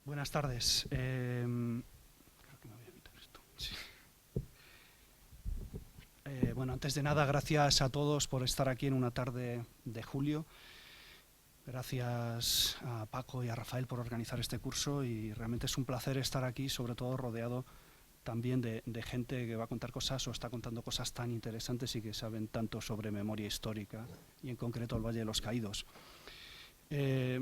Buenas tardes. Creo que me voy a evitar esto. Sí. Bueno, antes de nada, gracias a todos por estar aquí en una tarde de julio. Gracias a Paco y a Rafael por organizar este curso y realmente es un placer estar aquí, sobre todo rodeado también de gente que va a contar cosas o está contando cosas tan interesantes y que saben tanto sobre memoria histórica y en concreto el Valle de los Caídos.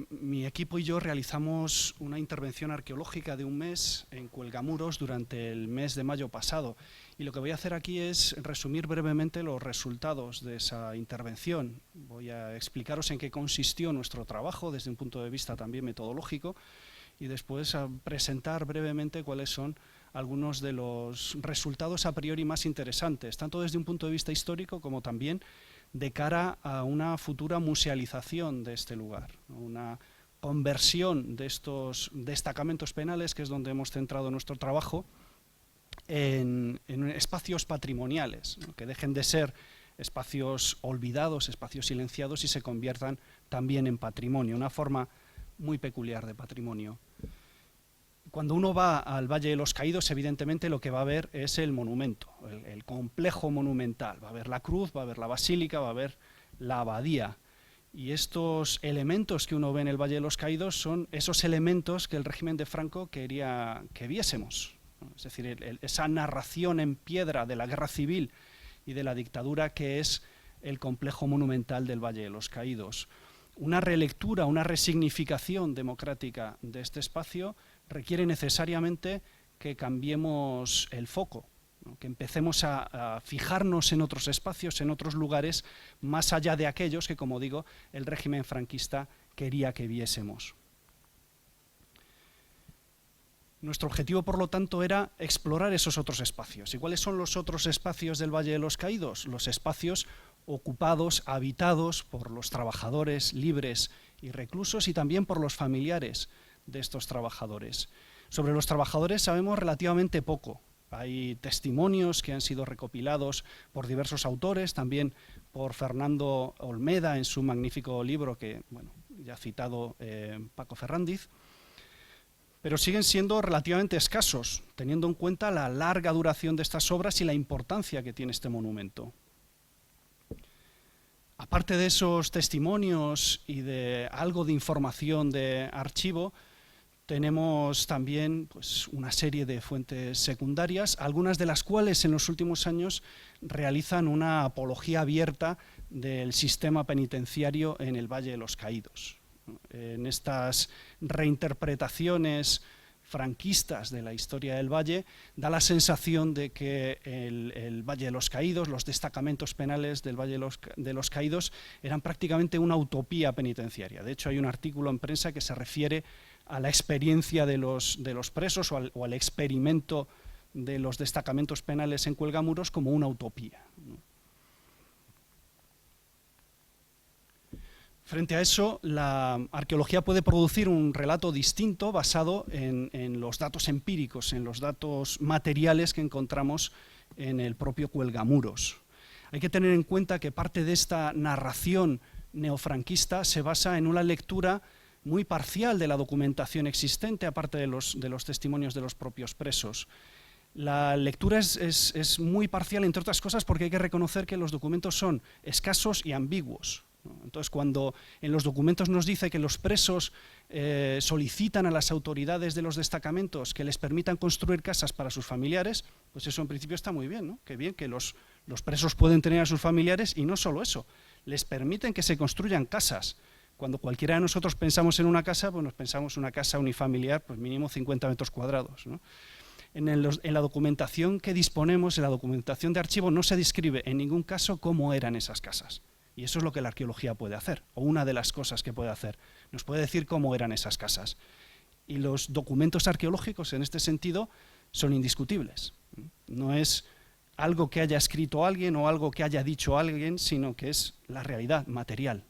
Mi equipo y yo realizamos una intervención arqueológica de un mes en Cuelgamuros durante el mes de mayo pasado y lo que voy a hacer aquí es resumir brevemente los resultados de esa intervención. Voy a explicaros en qué consistió nuestro trabajo desde un punto de vista también metodológico y después a presentar brevemente cuáles son algunos de los resultados a priori más interesantes, tanto desde un punto de vista histórico como también de cara a una futura musealización de este lugar, una conversión de estos destacamentos penales, que es donde hemos centrado nuestro trabajo, en espacios patrimoniales, ¿no? Que dejen de ser espacios olvidados, espacios silenciados y se conviertan también en patrimonio, una forma muy peculiar de patrimonio. Cuando uno va al Valle de los Caídos, evidentemente lo que va a ver es el monumento, el complejo monumental. Va a ver la cruz, va a ver la basílica, va a ver la abadía. Y estos elementos que uno ve en el Valle de los Caídos son esos elementos que el régimen de Franco quería que viésemos, ¿no? Es decir, esa narración en piedra de la guerra civil y de la dictadura que es el complejo monumental del Valle de los Caídos. Una relectura, una resignificación democrática de este espacio requiere necesariamente que cambiemos el foco, ¿no? Que empecemos a fijarnos en otros espacios, en otros lugares, más allá de aquellos que, como digo, el régimen franquista quería que viésemos. Nuestro objetivo, por lo tanto, era explorar esos otros espacios. ¿Y cuáles son los otros espacios del Valle de los Caídos? Los espacios ocupados, habitados por los trabajadores libres y reclusos y también por los familiares de estos trabajadores. Sobre los trabajadores sabemos relativamente poco. Hay testimonios que han sido recopilados por diversos autores, también por Fernando Olmeda en su magnífico libro que, bueno, ya ha citado Paco Ferrandiz, pero siguen siendo relativamente escasos, teniendo en cuenta la larga duración de estas obras y la importancia que tiene este monumento. Aparte de esos testimonios y de algo de información de archivo, tenemos también pues, una serie de fuentes secundarias, algunas de las cuales en los últimos años realizan una apología abierta del sistema penitenciario en el Valle de los Caídos. En estas reinterpretaciones franquistas de la historia del Valle, da la sensación de que el Valle de los Caídos, los destacamentos penales del Valle de los Caídos, eran prácticamente una utopía penitenciaria. De hecho, hay un artículo en prensa que se refiere a la experiencia de los presos o al experimento de los destacamentos penales en Cuelgamuros como una utopía, ¿no? Frente a eso, la arqueología puede producir un relato distinto basado en los datos empíricos, en los datos materiales que encontramos en el propio Cuelgamuros. Hay que tener en cuenta que parte de esta narración neofranquista se basa en una lectura muy parcial de la documentación existente, aparte de los testimonios de los propios presos. La lectura es muy parcial, entre otras cosas, porque hay que reconocer que los documentos son escasos y ambiguos. Entonces, cuando en los documentos nos dice que los presos solicitan a las autoridades de los destacamentos que les permitan construir casas para sus familiares, pues eso en principio está muy bien, ¿no? Qué bien que los presos pueden tener a sus familiares y no solo eso, les permiten que se construyan casas. Cuando cualquiera de nosotros pensamos en una casa, pues nos pensamos en una casa unifamiliar, pues mínimo 50 metros cuadrados, ¿no? En la documentación que disponemos, en la documentación de archivo, no se describe en ningún caso cómo eran esas casas. Y eso es lo que la arqueología puede hacer, o una de las cosas que puede hacer. Nos puede decir cómo eran esas casas. Y los documentos arqueológicos, en este sentido, son indiscutibles. No es algo que haya escrito alguien o algo que haya dicho alguien, sino que es la realidad material.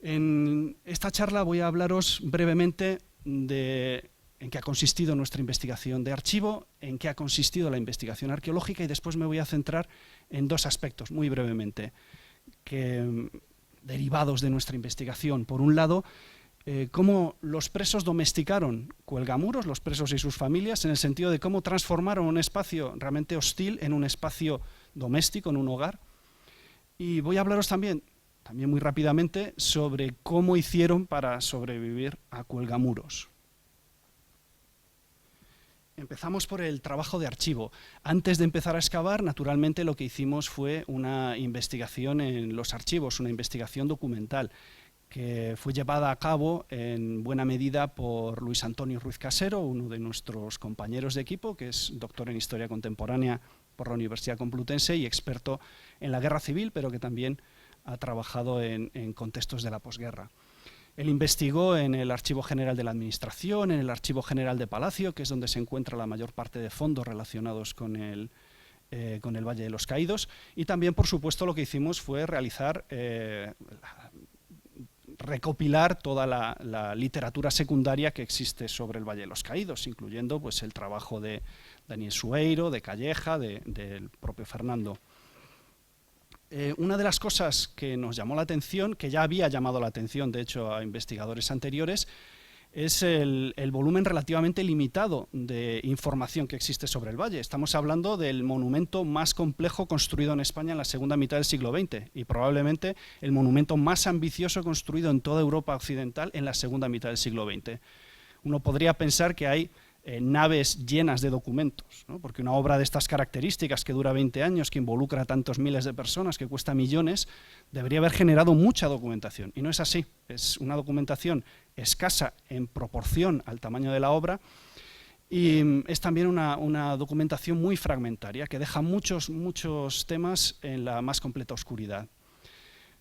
En esta charla voy a hablaros brevemente de en qué ha consistido nuestra investigación de archivo, en qué ha consistido la investigación arqueológica y después me voy a centrar en dos aspectos, muy brevemente, derivados de nuestra investigación. Por un lado, cómo los presos domesticaron Cuelgamuros, los presos y sus familias, en el sentido de cómo transformaron un espacio realmente hostil en un espacio doméstico, en un hogar. Y voy a hablaros también muy rápidamente, sobre cómo hicieron para sobrevivir a Cuelgamuros. Empezamos por el trabajo de archivo. Antes de empezar a excavar, naturalmente lo que hicimos fue una investigación en los archivos, una investigación documental, que fue llevada a cabo en buena medida por Luis Antonio Ruiz Casero, uno de nuestros compañeros de equipo, que es doctor en Historia Contemporánea por la Universidad Complutense y experto en la Guerra Civil, pero que también ha trabajado en contextos de la posguerra. Él investigó en el Archivo General de la Administración, en el Archivo General de Palacio, que es donde se encuentra la mayor parte de fondos relacionados con el Valle de los Caídos, y también, por supuesto, lo que hicimos fue recopilar toda la literatura secundaria que existe sobre el Valle de los Caídos, incluyendo pues, el trabajo de Daniel Sueiro, de Calleja, del propio Fernando. Una de las cosas que nos llamó la atención, que ya había llamado la atención, de hecho, a investigadores anteriores, es el volumen relativamente limitado de información que existe sobre el valle. Estamos hablando del monumento más complejo construido en España en la segunda mitad del siglo XX y probablemente el monumento más ambicioso construido en toda Europa occidental en la segunda mitad del siglo XX. Uno podría pensar que hay naves llenas de documentos, ¿no? Porque una obra de estas características que dura 20 años, que involucra a tantos miles de personas, que cuesta millones, debería haber generado mucha documentación. Y no es así, es una documentación escasa en proporción al tamaño de la obra y es también una documentación muy fragmentaria que deja muchos temas en la más completa oscuridad.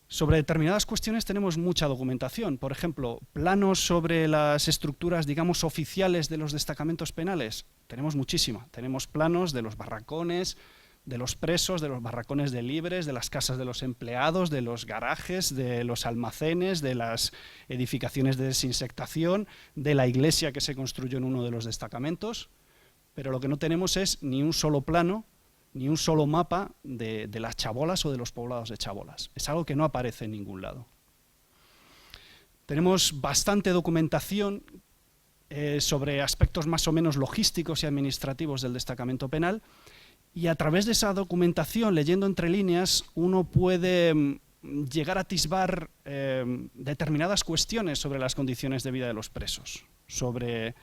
Sobre determinadas cuestiones tenemos mucha documentación. Por ejemplo, planos sobre las estructuras, digamos, oficiales de los destacamentos penales. Tenemos muchísima. Tenemos planos de los barracones, de los presos, de los barracones de libres, de las casas de los empleados, de los garajes, de los almacenes, de las edificaciones de desinsectación, de la iglesia que se construyó en uno de los destacamentos. Pero lo que no tenemos es ni un solo plano, ni un solo mapa de las chabolas o de los poblados de chabolas. Es algo que no aparece en ningún lado. Tenemos bastante documentación sobre aspectos más o menos logísticos y administrativos del destacamento penal y a través de esa documentación, leyendo entre líneas, uno puede llegar a atisbar determinadas cuestiones sobre las condiciones de vida de los presos, sobre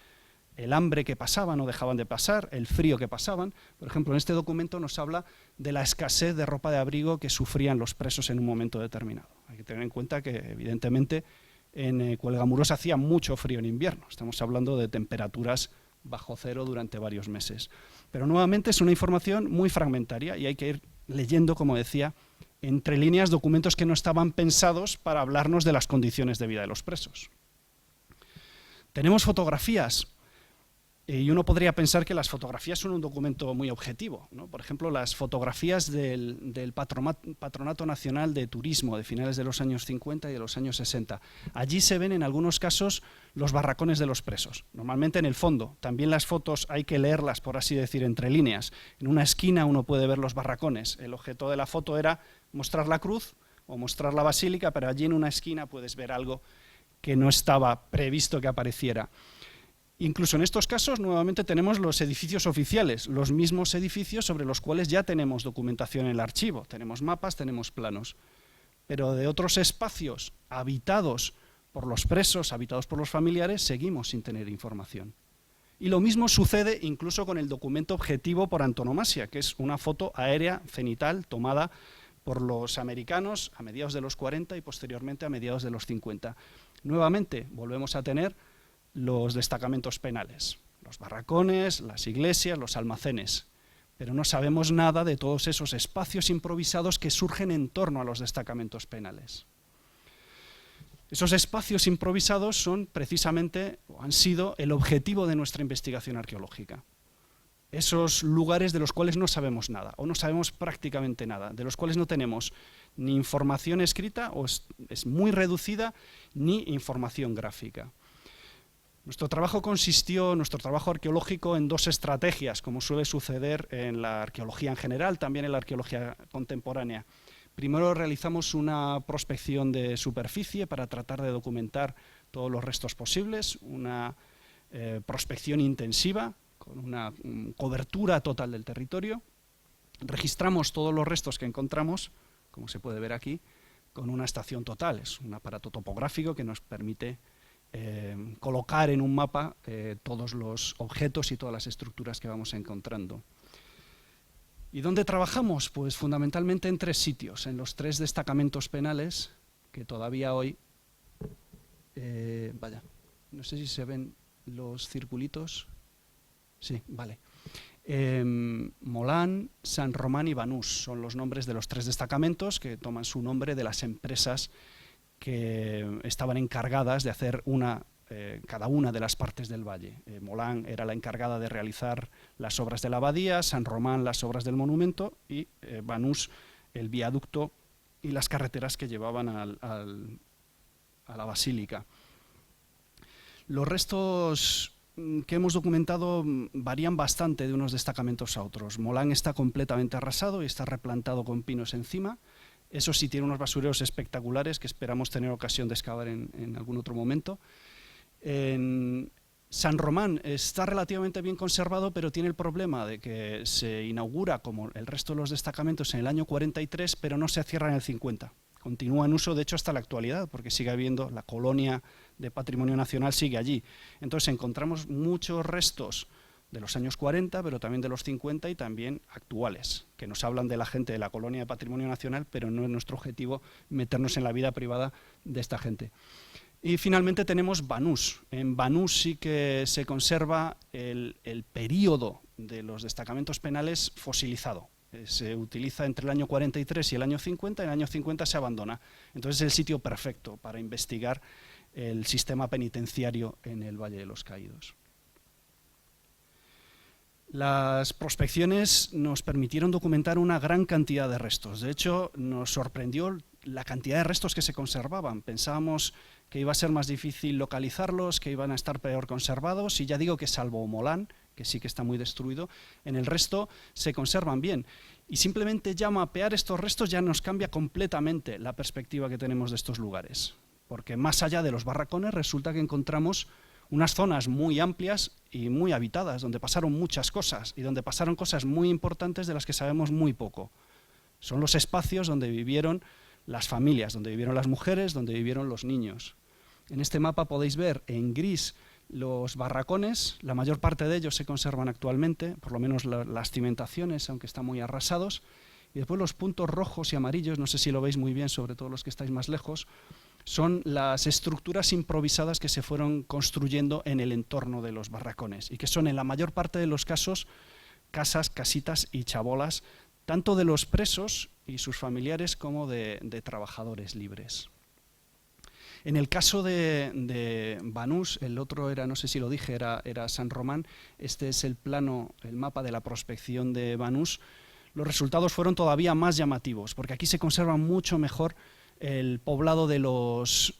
el hambre que pasaban o dejaban de pasar, el frío que pasaban. Por ejemplo, en este documento nos habla de la escasez de ropa de abrigo que sufrían los presos en un momento determinado. Hay que tener en cuenta que, evidentemente, en Cuelgamuros hacía mucho frío en invierno. Estamos hablando de temperaturas bajo cero durante varios meses. Pero nuevamente es una información muy fragmentaria y hay que ir leyendo, como decía, entre líneas documentos que no estaban pensados para hablarnos de las condiciones de vida de los presos. Tenemos fotografías. Y uno podría pensar que las fotografías son un documento muy objetivo, ¿no? Por ejemplo, las fotografías del Patronato Nacional de Turismo de finales de los años 50 y de los años 60. Allí se ven en algunos casos los barracones de los presos, normalmente en el fondo. También las fotos hay que leerlas, por así decir, entre líneas. En una esquina uno puede ver los barracones. El objeto de la foto era mostrar la cruz o mostrar la basílica, pero allí en una esquina puedes ver algo que no estaba previsto que apareciera. Incluso en estos casos, nuevamente tenemos los edificios oficiales, los mismos edificios sobre los cuales ya tenemos documentación en el archivo. Tenemos mapas, tenemos planos. Pero de otros espacios habitados por los presos, habitados por los familiares, seguimos sin tener información. Y lo mismo sucede incluso con el documento objetivo por antonomasia, que es una foto aérea cenital tomada por los americanos a mediados de los 40 y posteriormente a mediados de los 50. Nuevamente volvemos a tener los destacamentos penales, los barracones, las iglesias, los almacenes, pero no sabemos nada de todos esos espacios improvisados que surgen en torno a los destacamentos penales. Esos espacios improvisados son precisamente, o han sido, el objetivo de nuestra investigación arqueológica. Esos lugares de los cuales no sabemos nada, o no sabemos prácticamente nada, de los cuales no tenemos ni información escrita, o es muy reducida, ni información gráfica. Nuestro trabajo arqueológico en dos estrategias, como suele suceder en la arqueología en general, también en la arqueología contemporánea. Primero realizamos una prospección de superficie para tratar de documentar todos los restos posibles, una prospección intensiva, con una cobertura total del territorio. Registramos todos los restos que encontramos, como se puede ver aquí, con una estación total. Es un aparato topográfico que nos permite colocar en un mapa todos los objetos y todas las estructuras que vamos encontrando. ¿Y dónde trabajamos? Pues fundamentalmente en 3 sitios, en los 3 destacamentos penales que todavía hoy, vaya, no sé si se ven los circulitos. Sí, vale. Molán, San Román y Banús son los nombres de los 3 destacamentos que toman su nombre de las empresas que estaban encargadas de hacer cada una de las partes del valle. Molán era la encargada de realizar las obras de la abadía, San Román las obras del monumento y Banús el viaducto y las carreteras que llevaban a la basílica. Los restos que hemos documentado varían bastante de unos destacamentos a otros. Molán está completamente arrasado y está replantado con pinos encima. Eso sí, tiene unos basureros espectaculares que esperamos tener ocasión de excavar en algún otro momento. En San Román está relativamente bien conservado, pero tiene el problema de que se inaugura, como el resto de los destacamentos, en el año 43, pero no se cierra en el 50. Continúa en uso, de hecho, hasta la actualidad, porque sigue habiendo la colonia de Patrimonio Nacional, sigue allí. Entonces encontramos muchos restos de los años 40, pero también de los 50 y también actuales, que nos hablan de la gente de la colonia de Patrimonio Nacional, pero no es nuestro objetivo meternos en la vida privada de esta gente. Y finalmente tenemos Banús. En Banús sí que se conserva el período de los destacamentos penales fosilizado. Se utiliza entre el año 43 y el año 50, en el año 50 se abandona. Entonces es el sitio perfecto para investigar el sistema penitenciario en el Valle de los Caídos. Las prospecciones nos permitieron documentar una gran cantidad de restos. De hecho, nos sorprendió la cantidad de restos que se conservaban. Pensábamos que iba a ser más difícil localizarlos, que iban a estar peor conservados, y ya digo que salvo Molán, que sí que está muy destruido, en el resto se conservan bien. Y simplemente ya mapear estos restos ya nos cambia completamente la perspectiva que tenemos de estos lugares. Porque más allá de los barracones resulta que encontramos unas zonas muy amplias y muy habitadas, donde pasaron muchas cosas y donde pasaron cosas muy importantes de las que sabemos muy poco. Son los espacios donde vivieron las familias, donde vivieron las mujeres, donde vivieron los niños. En este mapa podéis ver en gris los barracones, la mayor parte de ellos se conservan actualmente, por lo menos las cimentaciones, aunque están muy arrasados, y después los puntos rojos y amarillos, no sé si lo veis muy bien, sobre todo los que estáis más lejos, son las estructuras improvisadas que se fueron construyendo en el entorno de los barracones y que son en la mayor parte de los casos casas, casitas y chabolas, tanto de los presos y sus familiares como de trabajadores libres. En el caso de Banús, el otro era, no sé si lo dije, era San Román. Este es el mapa de la prospección de Banús. Los resultados fueron todavía más llamativos, porque aquí se conserva mucho mejor el poblado de los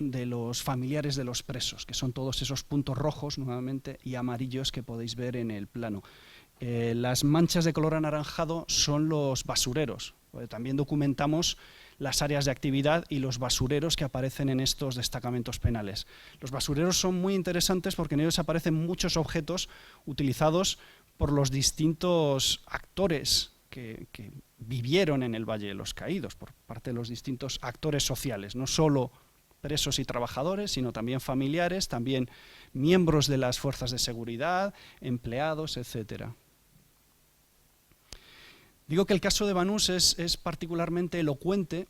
familiares de los presos, que son todos esos puntos rojos nuevamente y amarillos que podéis ver en el plano. Las manchas de color anaranjado son los basureros. También documentamos las áreas de actividad y los basureros que aparecen en estos destacamentos penales. Los basureros son muy interesantes porque en ellos aparecen muchos objetos utilizados por los distintos actores que vivieron en el Valle de los Caídos, por parte de los distintos actores sociales, no solo presos y trabajadores, sino también familiares, también miembros de las fuerzas de seguridad, empleados, etcétera. Digo que el caso de Banús es particularmente elocuente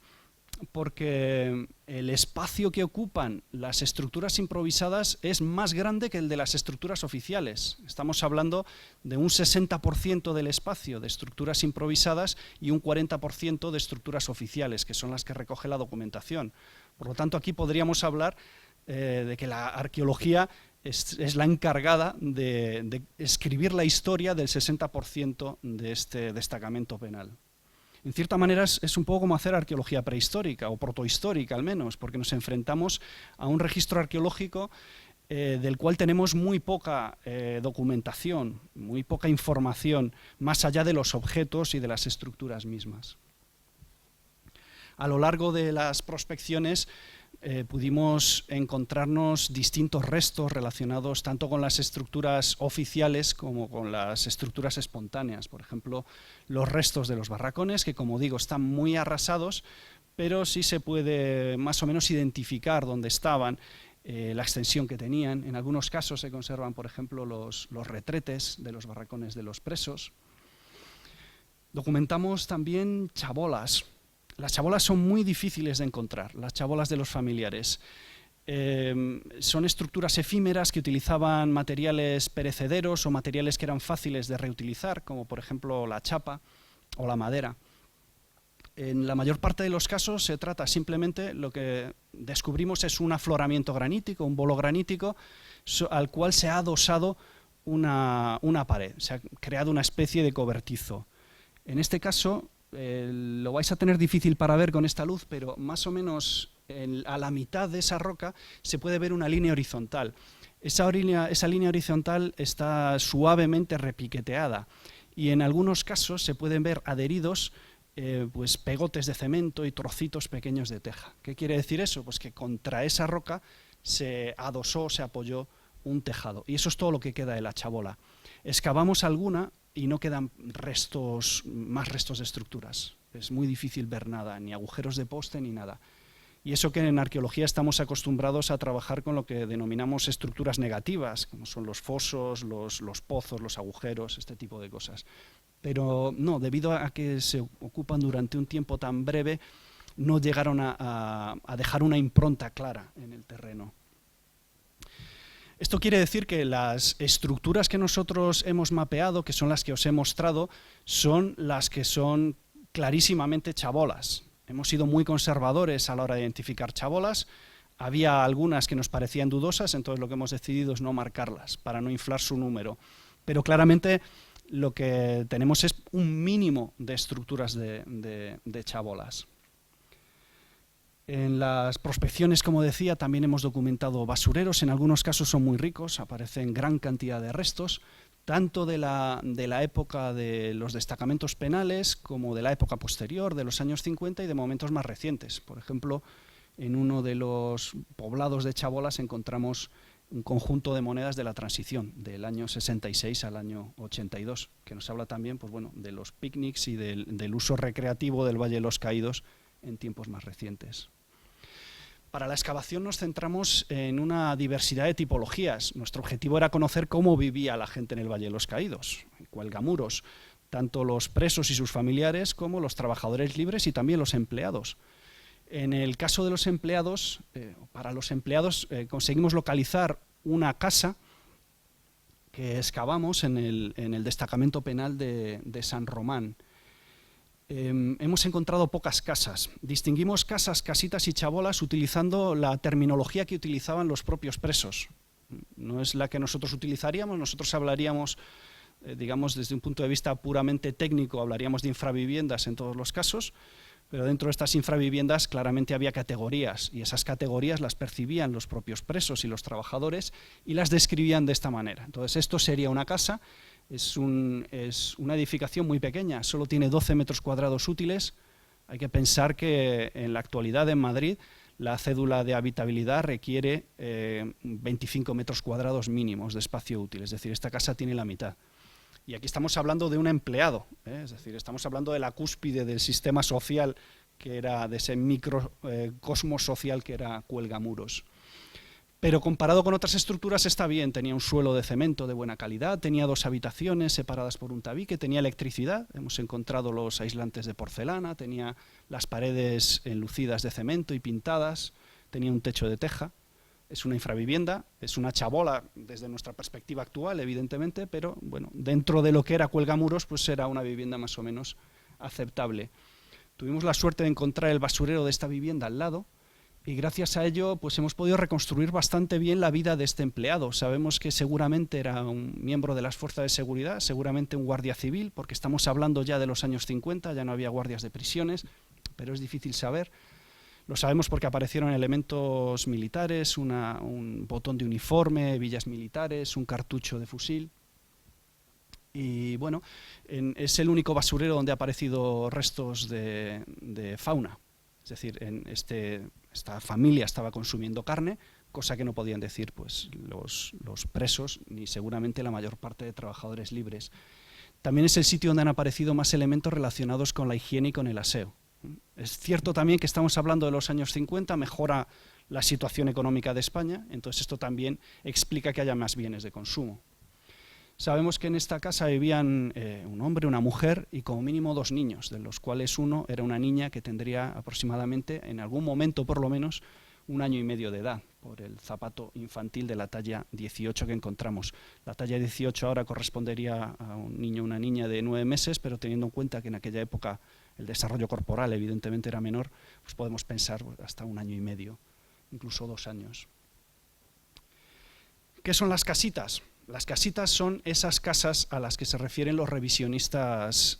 porque el espacio que ocupan las estructuras improvisadas es más grande que el de las estructuras oficiales. Estamos hablando de un 60% del espacio de estructuras improvisadas y un 40% de estructuras oficiales, que son las que recoge la documentación. Por lo tanto, aquí podríamos hablar de que la arqueología es la encargada de escribir la historia del 60% de este destacamento penal. En cierta manera es un poco como hacer arqueología prehistórica o protohistórica al menos, porque nos enfrentamos a un registro arqueológico del cual tenemos muy poca documentación, muy poca información, más allá de los objetos y de las estructuras mismas. A lo largo de las prospecciones pudimos encontrarnos distintos restos relacionados tanto con las estructuras oficiales como con las estructuras espontáneas. Por ejemplo, los restos de los barracones, que como digo están muy arrasados, pero sí se puede más o menos identificar dónde estaban, la extensión que tenían. En algunos casos se conservan, por ejemplo, los retretes de los barracones de los presos. Documentamos también chabolas. Las chabolas son muy difíciles de encontrar, las chabolas de los familiares. Son estructuras efímeras que utilizaban materiales perecederos o materiales que eran fáciles de reutilizar, como por ejemplo la chapa o la madera. En la mayor parte de los casos se trata simplemente, lo que descubrimos es un afloramiento granítico, un bolo granítico, al cual se ha adosado una pared, se ha creado una especie de cobertizo. En este caso, lo vais a tener difícil para ver con esta luz, pero más o menos a la mitad de esa roca se puede ver una línea horizontal. Esa línea horizontal está suavemente repiqueteada y en algunos casos se pueden ver adheridos pues pegotes de cemento y trocitos pequeños de teja. ¿Qué quiere decir eso? Pues que contra esa roca se adosó, se apoyó un tejado. Y eso es todo lo que queda de la chabola. Excavamos alguna y no quedan más restos de estructuras. Es muy difícil ver nada, ni agujeros de poste ni nada. Y eso que en arqueología estamos acostumbrados a trabajar con lo que denominamos estructuras negativas, como son los fosos, los pozos, los agujeros, este tipo de cosas. Pero no, debido a que se ocupan durante un tiempo tan breve, no llegaron a dejar una impronta clara en el terreno. Esto quiere decir que las estructuras que nosotros hemos mapeado, que son las que os he mostrado, son las que son clarísimamente chabolas. Hemos sido muy conservadores a la hora de identificar chabolas. Había algunas que nos parecían dudosas, entonces lo que hemos decidido es no marcarlas, para no inflar su número. Pero claramente lo que tenemos es un mínimo de estructuras de chabolas. En las prospecciones, como decía, también hemos documentado basureros. En algunos casos son muy ricos, aparecen gran cantidad de restos, tanto de la época de los destacamentos penales como de la época posterior, de los años 50 y de momentos más recientes. Por ejemplo, en uno de los poblados de chabolas encontramos un conjunto de monedas de la transición, del año 66 al año 82, que nos habla también pues, bueno, de los picnics y del uso recreativo del Valle de los Caídos en tiempos más recientes. Para la excavación nos centramos en una diversidad de tipologías. Nuestro objetivo era conocer cómo vivía la gente en el Valle de los Caídos, en Cuelgamuros, tanto los presos y sus familiares como los trabajadores libres y también los empleados. En el caso de los empleados, para los empleados conseguimos localizar una casa que excavamos en el destacamento penal de San Román. Hemos encontrado pocas casas. Distinguimos casas, casitas y chabolas utilizando la terminología que utilizaban los propios presos. No es la que nosotros utilizaríamos, nosotros hablaríamos, digamos, desde un punto de vista puramente técnico, hablaríamos de infraviviendas en todos los casos, pero dentro de estas infraviviendas claramente había categorías y esas categorías las percibían los propios presos y los trabajadores y las describían de esta manera. Entonces esto sería una casa. Es una edificación muy pequeña, solo tiene 12 metros cuadrados útiles. Hay que pensar que en la actualidad en Madrid la cédula de habitabilidad requiere 25 metros cuadrados mínimos de espacio útil, es decir, esta casa tiene la mitad. Y aquí estamos hablando de un empleado, es decir, estamos hablando de la cúspide del sistema social, que era de ese microcosmos social que era Cuelgamuros. Pero comparado con otras estructuras está bien, tenía un suelo de cemento de buena calidad, tenía 2 habitaciones separadas por un tabique, tenía electricidad, hemos encontrado los aislantes de porcelana, tenía las paredes enlucidas de cemento y pintadas, tenía un techo de teja. Es una infravivienda, es una chabola desde nuestra perspectiva actual, evidentemente, pero bueno, dentro de lo que era Cuelgamuros, pues era una vivienda más o menos aceptable. Tuvimos la suerte de encontrar el basurero de esta vivienda al lado, y gracias a ello pues hemos podido reconstruir bastante bien la vida de este empleado. Sabemos que seguramente era un miembro de las fuerzas de seguridad, seguramente un guardia civil, porque estamos hablando ya de los años 50, ya no había guardias de prisiones, pero es difícil saber. Lo sabemos porque aparecieron elementos militares, un botón de uniforme, hebillas militares, un cartucho de fusil. Y bueno, es el único basurero donde ha aparecido restos de fauna. Es decir, en este esta familia estaba consumiendo carne, cosa que no podían decir pues, los presos ni seguramente la mayor parte de trabajadores libres. También es el sitio donde han aparecido más elementos relacionados con la higiene y con el aseo. Es cierto también que estamos hablando de los años 50, mejora la situación económica de España, entonces esto también explica que haya más bienes de consumo. Sabemos que en esta casa vivían un hombre, una mujer y como mínimo 2 niños, de los cuales uno era una niña que tendría aproximadamente, en algún momento por lo menos, 1 año y medio de edad, por el zapato infantil de la talla 18 que encontramos. La talla 18 ahora correspondería a un niño o una niña de 9 meses, pero teniendo en cuenta que en aquella época el desarrollo corporal evidentemente era menor, pues podemos pensar hasta 1 año y medio, incluso 2 años. ¿Qué son las casitas? Las casitas son esas casas a las que se refieren los revisionistas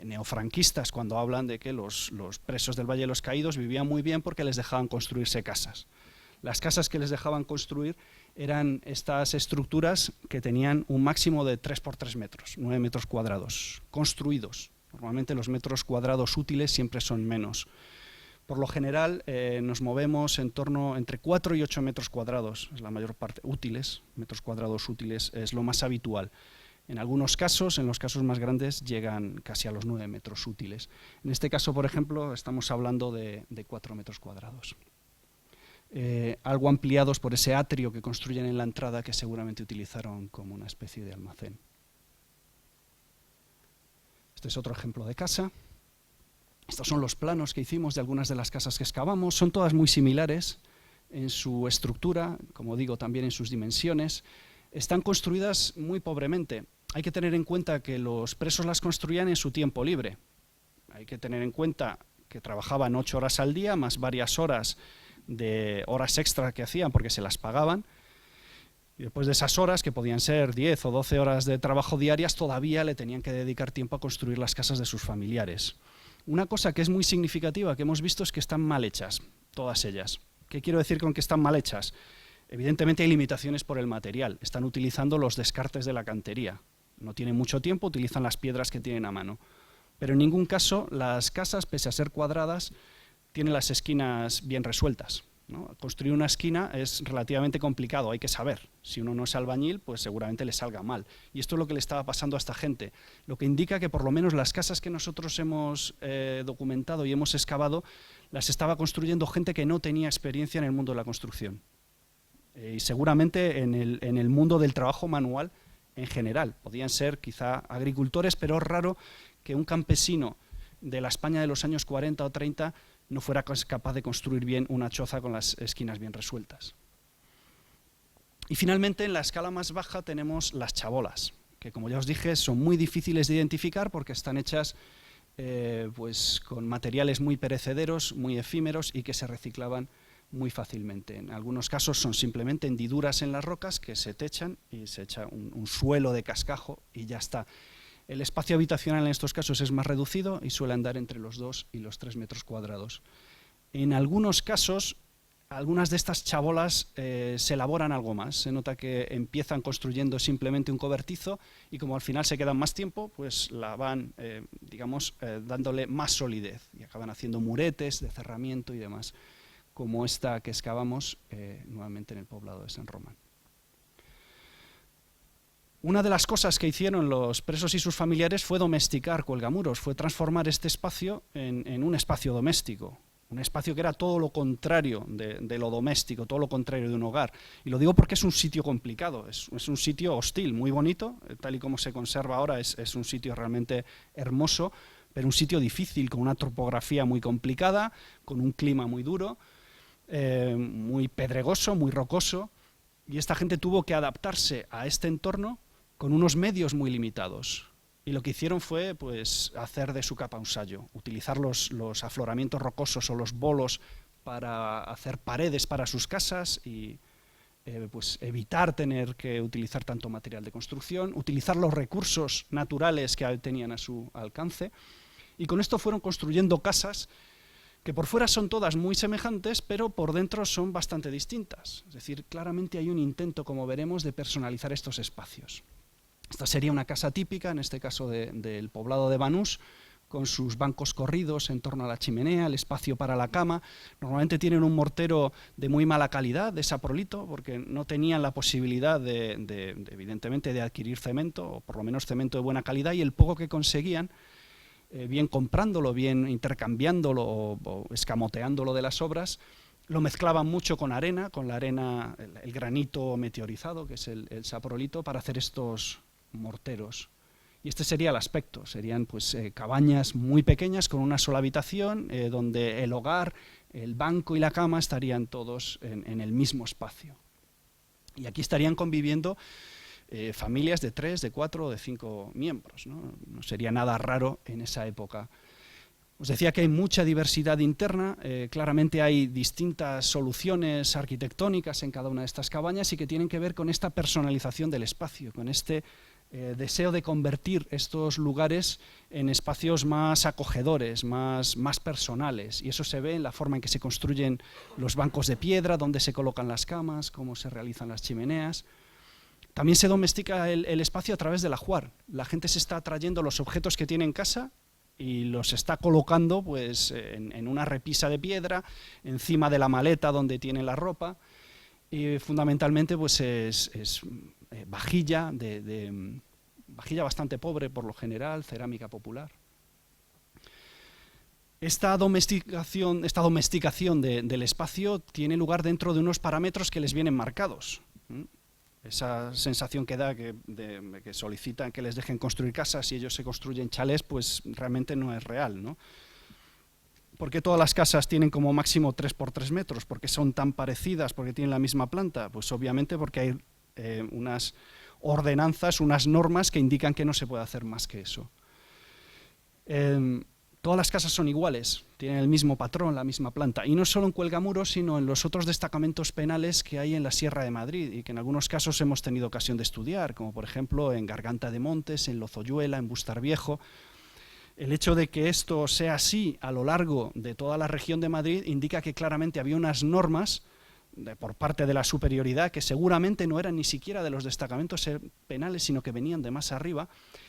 neofranquistas cuando hablan de que los presos del Valle de los Caídos vivían muy bien porque les dejaban construirse casas. Las casas que les dejaban construir eran estas estructuras que tenían un máximo de 3 por 3 metros, 9 metros cuadrados, construidos. Normalmente los metros cuadrados útiles siempre son menos. Por lo general nos movemos en torno entre 4 y 8 metros cuadrados, es la mayor parte, útiles, metros cuadrados útiles, es lo más habitual. En algunos casos, en los casos más grandes, llegan casi a los 9 metros útiles. En este caso, por ejemplo, estamos hablando de 4 metros cuadrados. Algo ampliados por ese atrio que construyen en la entrada que seguramente utilizaron como una especie de almacén. Este es otro ejemplo de casa. Estos son los planos que hicimos de algunas de las casas que excavamos. Son todas muy similares en su estructura, como digo, también en sus dimensiones. Están construidas muy pobremente. Hay que tener en cuenta que los presos las construían en su tiempo libre. Hay que tener en cuenta que trabajaban 8 horas al día, más varias horas de horas extra que hacían porque se las pagaban. Y después de esas horas, que podían ser 10 o 12 horas de trabajo diarias, todavía le tenían que dedicar tiempo a construir las casas de sus familiares. Una cosa que es muy significativa que hemos visto es que están mal hechas, todas ellas. ¿Qué quiero decir con que están mal hechas? Evidentemente hay limitaciones por el material. Están utilizando los descartes de la cantería. No tienen mucho tiempo, utilizan las piedras que tienen a mano. Pero en ningún caso las casas, pese a ser cuadradas, tienen las esquinas bien resueltas, ¿no? Construir una esquina es relativamente complicado, hay que saber. Si uno no es albañil, pues seguramente le salga mal. Y esto es lo que le estaba pasando a esta gente, lo que indica que por lo menos las casas que nosotros hemos documentado y hemos excavado, las estaba construyendo gente que no tenía experiencia en el mundo de la construcción. Y seguramente en el mundo del trabajo manual en general. Podían ser quizá agricultores, pero es raro que un campesino de la España de los años 40 o 30 no fuera capaz de construir bien una choza con las esquinas bien resueltas. Y finalmente, en la escala más baja tenemos las chabolas, que como ya os dije son muy difíciles de identificar porque están hechas pues, con materiales muy perecederos, muy efímeros y que se reciclaban muy fácilmente. En algunos casos son simplemente hendiduras en las rocas que se techan y se echa un suelo de cascajo y ya está. El espacio habitacional en estos casos es más reducido y suele andar entre los 2 y los 3 metros cuadrados. En algunos casos, algunas de estas chabolas se elaboran algo más. Se nota que empiezan construyendo simplemente un cobertizo y como al final se quedan más tiempo, pues la van, dándole más solidez y acaban haciendo muretes de cerramiento y demás, como esta que excavamos nuevamente en el poblado de San Román. Una de las cosas que hicieron los presos y sus familiares fue domesticar Cuelgamuros, fue transformar este espacio en un espacio doméstico, un espacio que era todo lo contrario de lo doméstico, todo lo contrario de un hogar. Y lo digo porque es un sitio complicado, es un sitio hostil, muy bonito, tal y como se conserva ahora es un sitio realmente hermoso, pero un sitio difícil, con una topografía muy complicada, con un clima muy duro, muy pedregoso, muy rocoso, y esta gente tuvo que adaptarse a este entorno con unos medios muy limitados. Y lo que hicieron fue pues, hacer de su capa un sayo, utilizar los afloramientos rocosos o los bolos para hacer paredes para sus casas y pues, evitar tener que utilizar tanto material de construcción, utilizar los recursos naturales que tenían a su alcance. Y con esto fueron construyendo casas que por fuera son todas muy semejantes, pero por dentro son bastante distintas. Es decir, claramente hay un intento, como veremos, de personalizar estos espacios. Esta sería una casa típica, en este caso del poblado de Banús, con sus bancos corridos en torno a la chimenea, el espacio para la cama. Normalmente tienen un mortero de muy mala calidad, de saprolito, porque no tenían la posibilidad evidentemente, de adquirir cemento, o por lo menos cemento de buena calidad, y el poco que conseguían, bien comprándolo, bien intercambiándolo o escamoteándolo de las obras, lo mezclaban mucho con la arena, el granito meteorizado, que es el saprolito, para hacer estos morteros. Y este sería el aspecto, serían pues cabañas muy pequeñas con una sola habitación, donde el hogar, el banco y la cama estarían todos en el mismo espacio. Y aquí estarían conviviendo familias de 3, de 4 o de 5 miembros, ¿no? No sería nada raro en esa época. Os decía que hay mucha diversidad interna, claramente hay distintas soluciones arquitectónicas en cada una de estas cabañas y que tienen que ver con esta personalización del espacio, con este deseo de convertir estos lugares en espacios más acogedores, más personales, y eso se ve en la forma en que se construyen los bancos de piedra, dónde se colocan las camas, cómo se realizan las chimeneas. También se domestica el espacio a través del ajuar. La gente se está trayendo los objetos que tiene en casa y los está colocando pues, en una repisa de piedra, encima de la maleta donde tiene la ropa, y fundamentalmente pues, es vajilla, vajilla bastante pobre por lo general, cerámica popular. Esta domesticación del espacio tiene lugar dentro de unos parámetros que les vienen marcados. Esa sensación que da que solicitan que les dejen construir casas y ellos se construyen chalés, pues realmente no es real, ¿no? ¿Por qué todas las casas tienen como máximo 3 por 3 metros? ¿Por qué son tan parecidas? ¿Por qué tienen la misma planta? Pues obviamente porque hay unas ordenanzas, unas normas que indican que no se puede hacer más que eso. Todas las casas son iguales, tienen el mismo patrón, la misma planta, y no solo en Cuelgamuros, sino en los otros destacamentos penales que hay en la Sierra de Madrid y que en algunos casos hemos tenido ocasión de estudiar, como por ejemplo en Garganta de Montes, en Lozoyuela, en Bustarviejo. El hecho de que esto sea así a lo largo de toda la región de Madrid indica que claramente había unas normas por parte de la superioridad que seguramente no eran ni siquiera de los destacamentos penales, sino que venían de más arriba,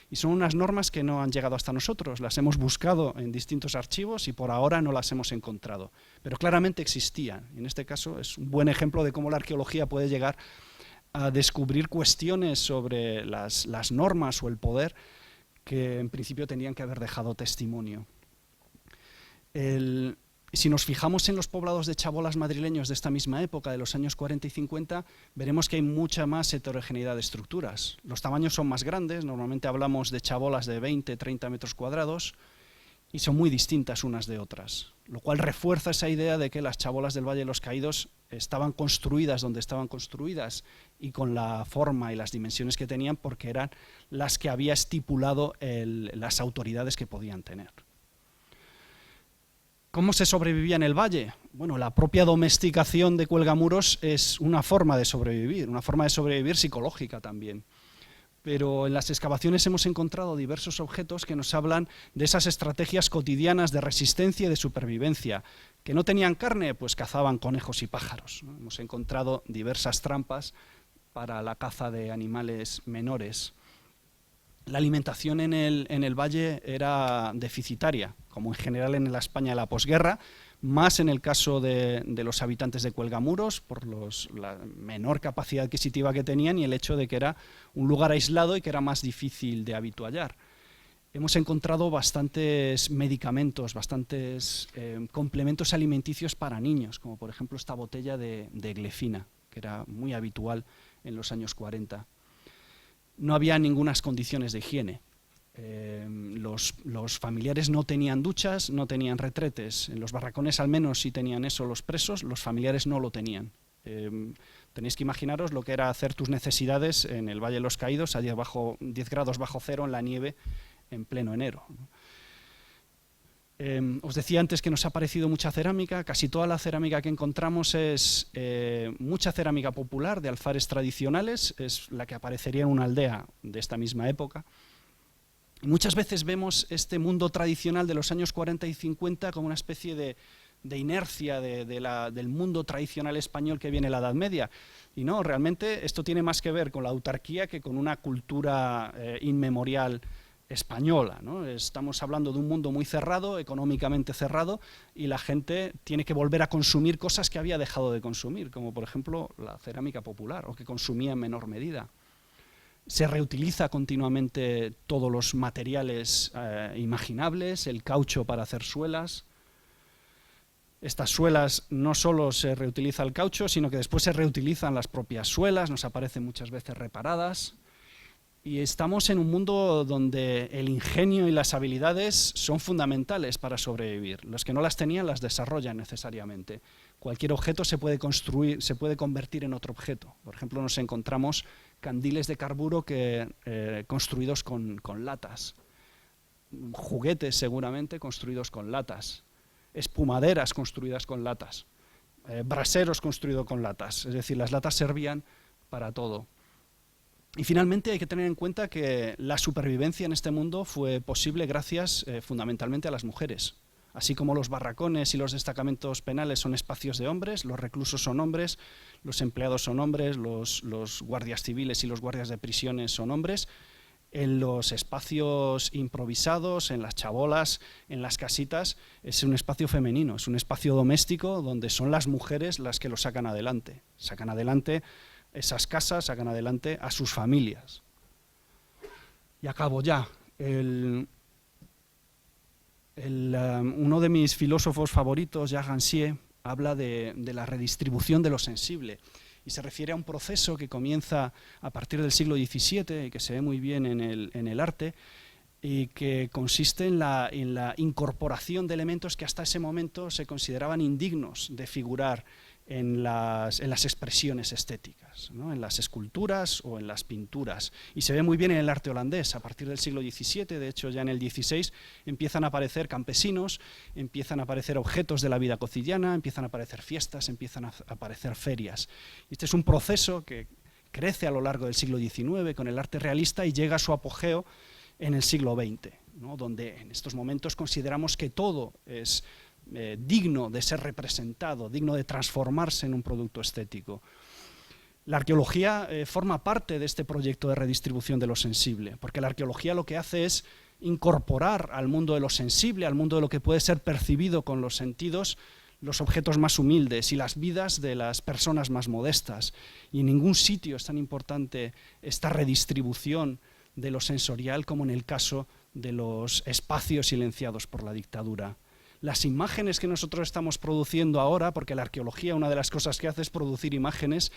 y son unas normas que no han llegado hasta nosotros, las hemos buscado en distintos archivos y por ahora no las hemos encontrado, pero claramente existían. En este caso es un buen ejemplo de cómo la arqueología puede llegar a descubrir cuestiones sobre las normas o el poder que en principio tenían que haber dejado testimonio. Si nos fijamos en los poblados de chabolas madrileños de esta misma época, de los años 40 y 50, veremos que hay mucha más heterogeneidad de estructuras. Los tamaños son más grandes, normalmente hablamos de chabolas de 20, 30 metros cuadrados, y son muy distintas unas de otras, lo cual refuerza esa idea de que las chabolas del Valle de los Caídos estaban construidas donde estaban construidas y con la forma y las dimensiones que tenían porque eran las que había estipulado las autoridades que podían tener. ¿Cómo se sobrevivía en el valle? Bueno, la propia domesticación de Cuelgamuros es una forma de sobrevivir psicológica también. Pero en las excavaciones hemos encontrado diversos objetos que nos hablan de esas estrategias cotidianas de resistencia y de supervivencia. ¿Que no tenían carne? Pues cazaban conejos y pájaros, ¿no? Hemos encontrado diversas trampas para la caza de animales menores. La alimentación en el valle era deficitaria, como en general en la España de la posguerra, más en el caso de los habitantes de Cuelgamuros, por la menor capacidad adquisitiva que tenían y el hecho de que era un lugar aislado y que era más difícil de habituallar. Hemos encontrado bastantes medicamentos, bastantes complementos alimenticios para niños, como por ejemplo esta botella de glefina, que era muy habitual en los años 40. No había ningunas condiciones de higiene. Los familiares no tenían duchas, no tenían retretes. En los barracones al menos sí tenían eso los presos, los familiares no lo tenían. Tenéis que imaginaros lo que era hacer tus necesidades en el Valle de los Caídos, a 10 grados bajo cero en la nieve en pleno enero. Os decía antes que nos ha aparecido mucha cerámica. Casi toda la cerámica que encontramos es mucha cerámica popular de alfares tradicionales, es la que aparecería en una aldea de esta misma época. Y muchas veces vemos este mundo tradicional de los años 40 y 50 como una especie de inercia del mundo tradicional español que viene en la Edad Media. Y no, realmente esto tiene más que ver con la autarquía que con una cultura inmemorial española, ¿no? Estamos hablando de un mundo muy cerrado, económicamente cerrado, y la gente tiene que volver a consumir cosas que había dejado de consumir, como por ejemplo la cerámica popular, o que consumía en menor medida. Se reutiliza continuamente todos los materiales imaginables, el caucho para hacer suelas. Estas suelas no solo se reutiliza el caucho, sino que después se reutilizan las propias suelas, nos aparecen muchas veces reparadas. Y estamos en un mundo donde el ingenio y las habilidades son fundamentales para sobrevivir. Los que no las tenían las desarrollan necesariamente. Cualquier objeto se puede construir, se puede convertir en otro objeto. Por ejemplo, nos encontramos candiles de carburo construidos con latas. Juguetes seguramente construidos con latas. Espumaderas construidas con latas. Braseros construidos con latas. Es decir, las latas servían para todo. Y finalmente hay que tener en cuenta que la supervivencia en este mundo fue posible gracias fundamentalmente a las mujeres. Así como los barracones y los destacamentos penales son espacios de hombres, los reclusos son hombres, los empleados son hombres, los guardias civiles y los guardias de prisiones son hombres. En los espacios improvisados, en las chabolas, en las casitas, es un espacio femenino, es un espacio doméstico donde son las mujeres las que lo sacan adelante. Sacan adelante esas casas, sacan adelante a sus familias. Y acabo ya. Uno de mis filósofos favoritos, Jacques Rancière, habla de la redistribución de lo sensible y se refiere a un proceso que comienza a partir del siglo XVII y que se ve muy bien en el arte y que consiste en la incorporación de elementos que hasta ese momento se consideraban indignos de figurar en las expresiones estéticas, ¿no? En las esculturas o en las pinturas. Y se ve muy bien en el arte holandés. A partir del siglo XVII, de hecho ya en el XVI, empiezan a aparecer campesinos, empiezan a aparecer objetos de la vida cotidiana, empiezan a aparecer fiestas, empiezan a aparecer ferias. Y este es un proceso que crece a lo largo del siglo XIX con el arte realista y llega a su apogeo en el siglo XX, ¿no? Donde en estos momentos consideramos que todo es digno de ser representado, digno de transformarse en un producto estético. La arqueología forma parte de este proyecto de redistribución de lo sensible, porque la arqueología lo que hace es incorporar al mundo de lo sensible, al mundo de lo que puede ser percibido con los sentidos, los objetos más humildes y las vidas de las personas más modestas. Y en ningún sitio es tan importante esta redistribución de lo sensorial como en el caso de los espacios silenciados por la dictadura. Las imágenes que nosotros estamos produciendo ahora, porque la arqueología una de las cosas que hace es producir imágenes,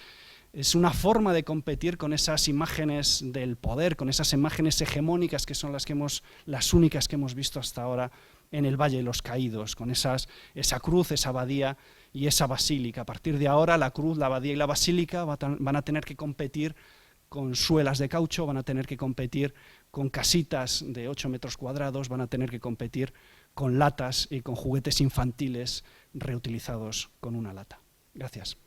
es una forma de competir con esas imágenes del poder, con esas imágenes hegemónicas que son las únicas que hemos visto hasta ahora en el Valle de los Caídos, con esa cruz, esa abadía y esa basílica. A partir de ahora la cruz, la abadía y la basílica van a tener que competir con suelas de caucho, van a tener que competir con casitas de 8 metros cuadrados, van a tener que competir con latas y con juguetes infantiles reutilizados con una lata. Gracias.